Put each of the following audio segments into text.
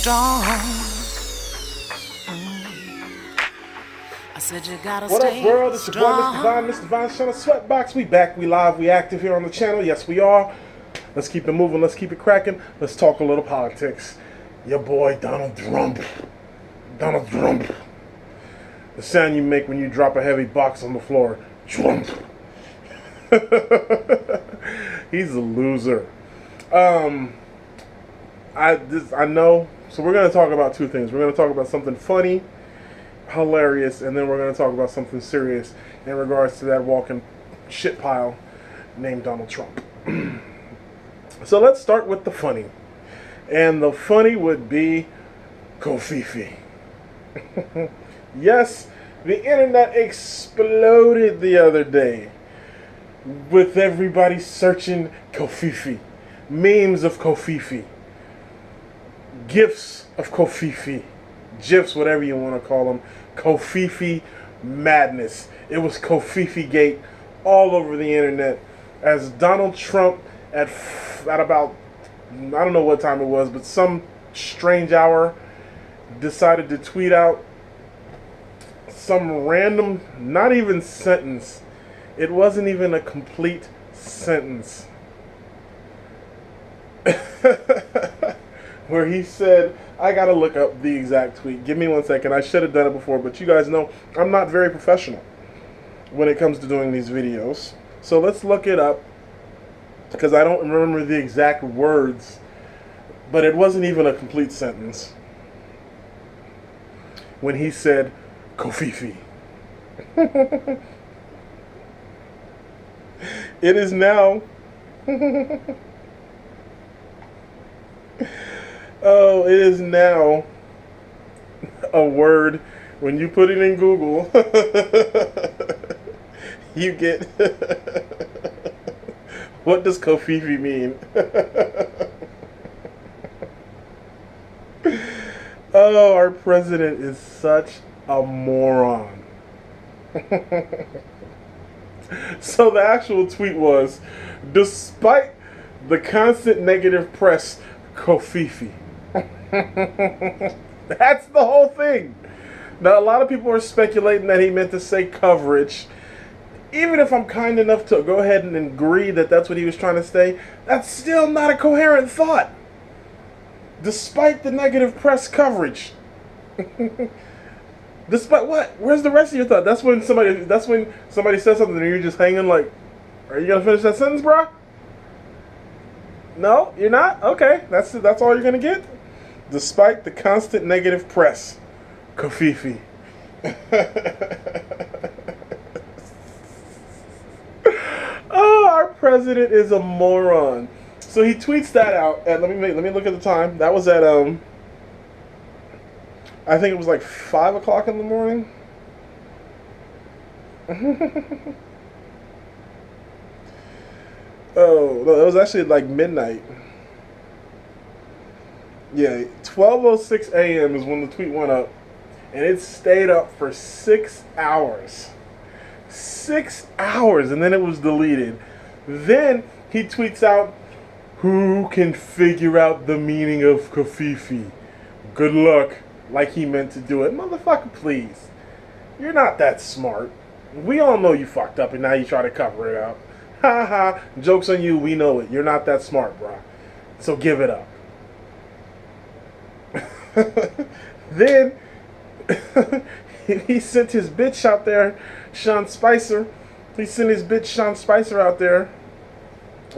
strong. I said you gotta What up, stay world? It's your boy, Mr. strong. Vine, Mr. Vine, Shana Sweatbox. We back, we live, we active here on the channel. Yes, we are. Let's keep it moving, let's keep it cracking. Let's talk a little politics. Your boy, Donald Trump. Donald Trump. The sound you make when you drop a heavy box on the floor. Trump. He's a loser. I know. So we're going to talk about two things. We're going to talk about something funny, hilarious, and then we're going to talk about something serious in regards to that walking shit pile named Donald Trump. So let's start with the funny. And the funny would be Covfefe. Yes, the internet exploded the other day with everybody searching Covfefe. Memes of Covfefe. GIFs of Covfefe. GIFs, whatever you want to call them. Covfefe madness. It was Covfefe gate all over the internet as Donald Trump at about, I don't know what time it was, but some strange hour decided to tweet out some random, not even sentence. It wasn't even a complete sentence. Where he said, I gotta look up the exact tweet. Give me 1 second. I should have done it before, but you guys know I'm not very professional when it comes to doing these videos. So let's look it up, because I don't remember the exact words, but it wasn't even a complete sentence. When he said, Covfefe. It is now. Oh, it is now a word. When you put it in Google, you get. What does Covfefe mean? Oh, our president is such a moron. So the actual tweet was, despite the constant negative press, Covfefe. That's the whole thing. Now, a lot of people are speculating that he meant to say coverage. Even if I'm kind enough to go ahead and agree that that's what he was trying to say, that's still not a coherent thought. Despite the negative press coverage. Despite what? Where's the rest of your thought? That's when somebody says something and you're just hanging like, are you gonna finish that sentence, bro? No, you're not? Okay, that's all you're gonna get? Despite the constant negative press. Covfefe. Oh, our president is a moron. So he tweets that out at, let me look at the time. That was at I think it was like 5 o'clock in the morning. Oh, no, it was actually like midnight. Yeah, 12:06 a.m. is when the tweet went up. And it stayed up for 6 hours. 6 hours, and then it was deleted. Then he tweets out, who can figure out the meaning of Covfefe? Good luck. Like he meant to do it. Motherfucker, please. You're not that smart. We all know you fucked up and now you try to cover it up. Ha ha. Joke's on you. We know it. You're not that smart, bro. So give it up. Then he sent his bitch out there, Sean Spicer. He sent his bitch Sean Spicer out there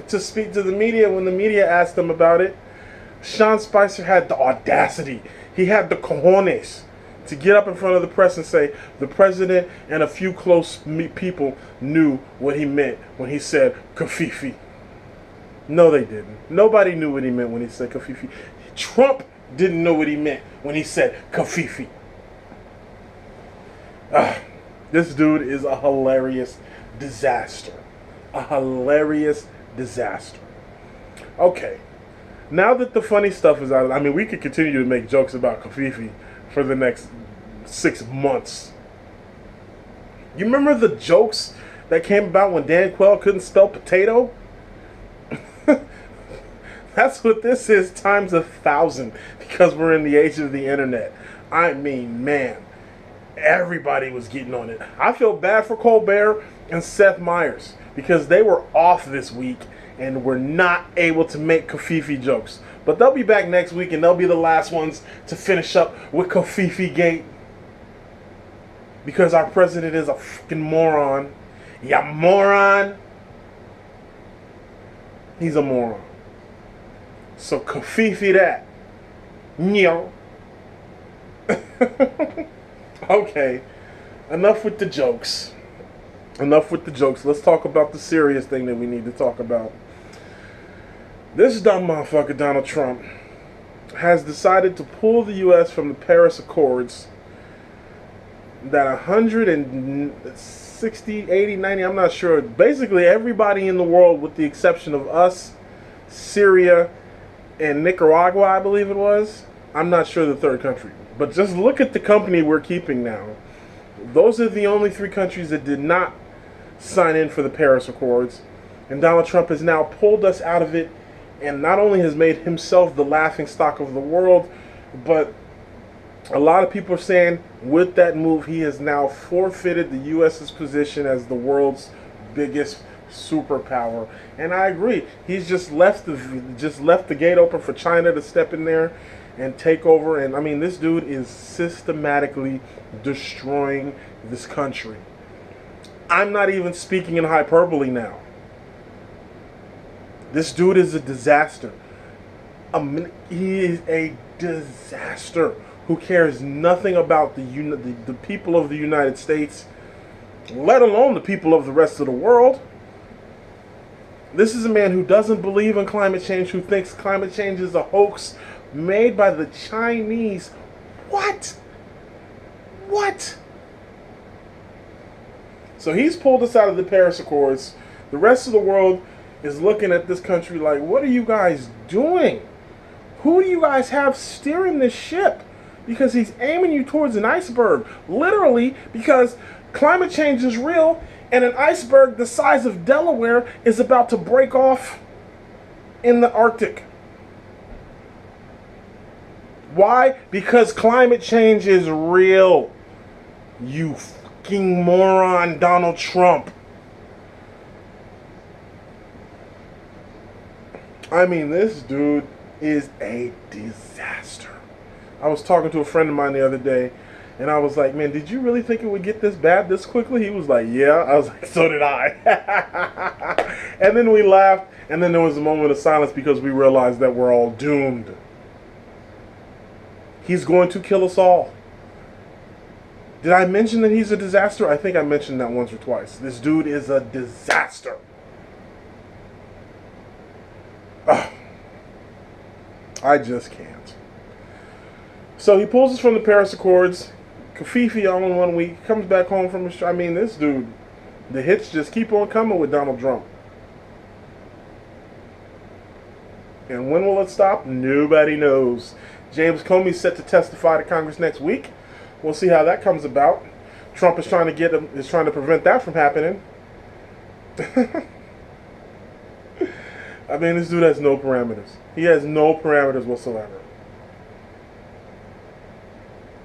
to speak to the media when the media asked him about it. Sean Spicer had the audacity. He had the cojones to get up in front of the press and say the president and a few close people knew what he meant when he said Covfefe. No, they didn't. Nobody knew what he meant when he said Covfefe. Trump didn't know what he meant when he said Covfefe. This dude is a hilarious disaster. A hilarious disaster. Okay. Now that the funny stuff is out, I mean, we could continue to make jokes about Covfefe for the next 6 months. You remember the jokes that came about when Dan Quayle couldn't spell potato? That's what this is times 1,000 because we're in the age of the internet. I mean, man, everybody was getting on it. I feel bad for Colbert and Seth Meyers because they were off this week and were not able to make Covfefe jokes. But they'll be back next week and they'll be the last ones to finish up with Covfefe Gate. Because our president is a fucking moron. Ya moron. He's a moron. So Covfefe that. Nyo. Okay. Enough with the jokes. Enough with the jokes. Let's talk about the serious thing that we need to talk about. This dumb motherfucker, Donald Trump, has decided to pull the U.S. from the Paris Accords that 160, 80, 90, I'm not sure. Basically, everybody in the world, with the exception of us, Syria, and Nicaragua, I believe it was. I'm not sure the third country. But just look at the company we're keeping now. Those are the only three countries that did not sign in for the Paris Accords. And Donald Trump has now pulled us out of it and not only has made himself the laughingstock of the world, but a lot of people are saying with that move he has now forfeited the U.S.'s position as the world's biggest superpower. And I agree. He's just left the gate open for China to step in there and take over. And I mean, this dude is systematically destroying this country. I'm not even speaking in hyperbole now. This dude is a disaster. He is a disaster who cares nothing about the people of the United States, let alone the people of the rest of the world. This is a man who doesn't believe in climate change, who thinks climate change is a hoax made by the Chinese. What? What? So he's pulled us out of the Paris Accords. The rest of the world is looking at this country like, what are you guys doing? Who do you guys have steering this ship? Because he's aiming you towards an iceberg. Literally, because climate change is real and an iceberg the size of Delaware is about to break off in the Arctic. Why? Because climate change is real. You fucking moron, Donald Trump. I mean, this dude is a disaster. I was talking to a friend of mine the other day, and I was like, man, did you really think it would get this bad this quickly? He was like, yeah. I was like, so did I. And then we laughed, and then there was a moment of silence because we realized that we're all doomed. He's going to kill us all. Did I mention that he's a disaster? I think I mentioned that once or twice. This dude is a disaster. Ugh. I just can't. So he pulls us from the Paris Accords. Covfefe all in 1 week. Comes back home from his... I mean, this dude, the hits just keep on coming with Donald Trump. And when will it stop? Nobody knows. James Comey's set to testify to Congress next week. We'll see how that comes about. Trump is trying to prevent that from happening. I mean, this dude has no parameters. He has no parameters whatsoever.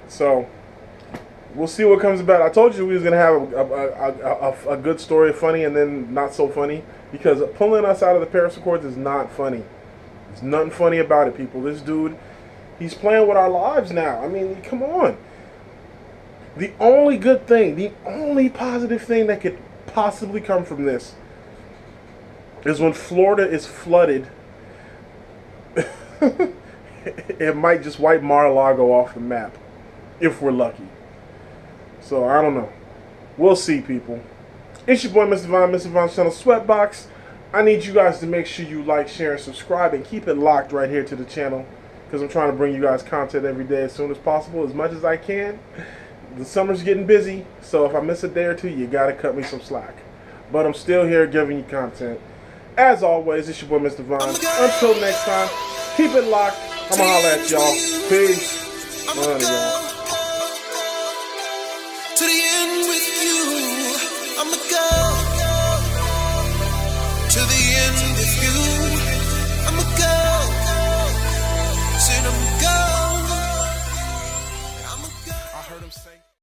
So, we'll see what comes about. I told you we was going to have a good story, funny, and then not so funny. Because pulling us out of the Paris Accords is not funny. There's nothing funny about it, people. This dude, he's playing with our lives now. I mean, come on. The only good thing, the only positive thing that could possibly come from this is when Florida is flooded, it might just wipe Mar-a-Lago off the map, if we're lucky. So, I don't know. We'll see, people. It's your boy, Mr. Vaughn, Mr. Vaughn's channel, Sweatbox. I need you guys to make sure you like, share, and subscribe, and keep it locked right here to the channel, because I'm trying to bring you guys content every day as soon as possible, as much as I can. The summer's getting busy, so if I miss a day or two, you gotta cut me some slack. But I'm still here giving you content. As always, it's your boy, Mr. Vaughn. Until next time, keep it locked. I'ma holla at y'all. Peace. Money, y'all. To the end with you.